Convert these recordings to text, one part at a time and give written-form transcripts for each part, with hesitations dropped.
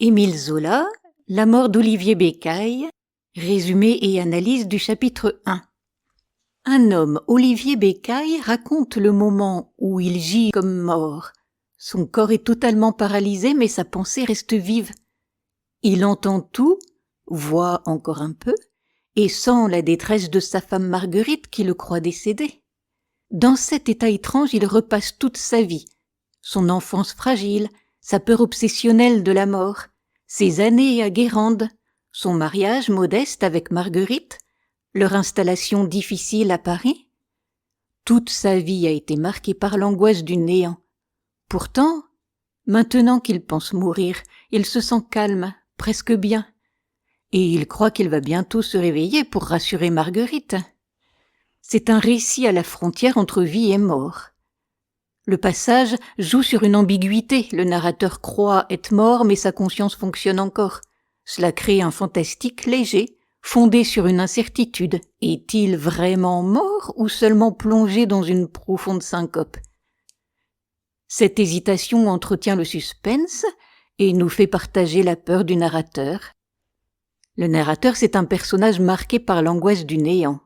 Émile Zola, La mort d'Olivier Bécaille, résumé et analyse du chapitre 1. Un homme, Olivier Bécaille, raconte le moment où il gît comme mort. Son corps est totalement paralysé, mais sa pensée reste vive. Il entend tout, voit encore un peu, et sent la détresse de sa femme Marguerite qui le croit décédé. Dans cet état étrange, il repasse toute sa vie, son enfance fragile, sa peur obsessionnelle de la mort, ses années à Guérande, son mariage modeste avec Marguerite, leur installation difficile à Paris. Toute sa vie a été marquée par l'angoisse du néant. Pourtant, maintenant qu'il pense mourir, il se sent calme, presque bien, et il croit qu'il va bientôt se réveiller pour rassurer Marguerite. C'est un récit à la frontière entre vie et mort. Le passage joue sur une ambiguïté. Le narrateur croit être mort, mais sa conscience fonctionne encore. Cela crée un fantastique léger, fondé sur une incertitude. Est-il vraiment mort ou seulement plongé dans une profonde syncope? Cette hésitation entretient le suspense et nous fait partager la peur du narrateur. Le narrateur, c'est un personnage marqué par l'angoisse du néant.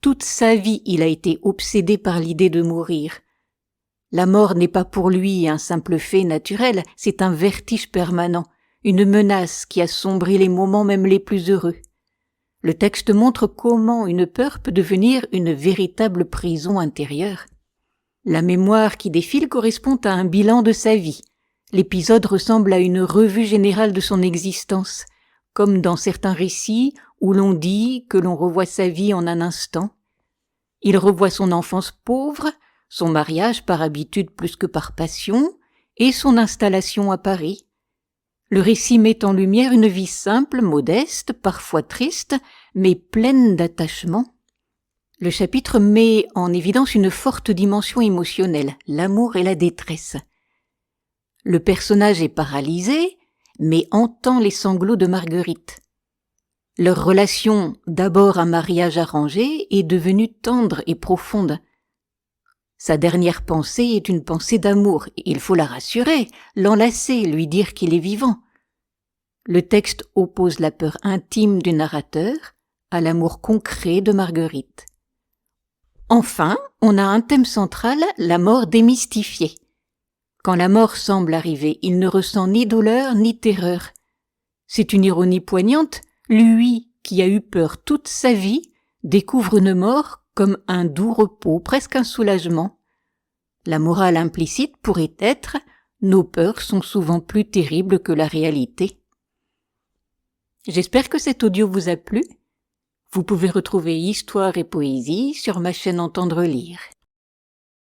Toute sa vie, il a été obsédé par l'idée de mourir. La mort n'est pas pour lui un simple fait naturel, c'est un vertige permanent, une menace qui assombrit les moments même les plus heureux. Le texte montre comment une peur peut devenir une véritable prison intérieure. La mémoire qui défile correspond à un bilan de sa vie. L'épisode ressemble à une revue générale de son existence, comme dans certains récits où l'on dit que l'on revoit sa vie en un instant. Il revoit son enfance pauvre, son mariage par habitude plus que par passion, et son installation à Paris. Le récit met en lumière une vie simple, modeste, parfois triste, mais pleine d'attachement. Le chapitre met en évidence une forte dimension émotionnelle, l'amour et la détresse. Le personnage est paralysé, mais entend les sanglots de Marguerite. Leur relation, d'abord un mariage arrangé, est devenue tendre et profonde. Sa dernière pensée est une pensée d'amour. Il faut la rassurer, l'enlacer, lui dire qu'il est vivant. Le texte oppose la peur intime du narrateur à l'amour concret de Marguerite. Enfin, on a un thème central, la mort démystifiée. Quand la mort semble arriver, il ne ressent ni douleur ni terreur. C'est une ironie poignante. Lui, qui a eu peur toute sa vie, découvre une mort comme un doux repos, presque un soulagement. La morale implicite pourrait être « nos peurs sont souvent plus terribles que la réalité ». J'espère que cet audio vous a plu. Vous pouvez retrouver Histoire et Poésie sur ma chaîne Entendre lire.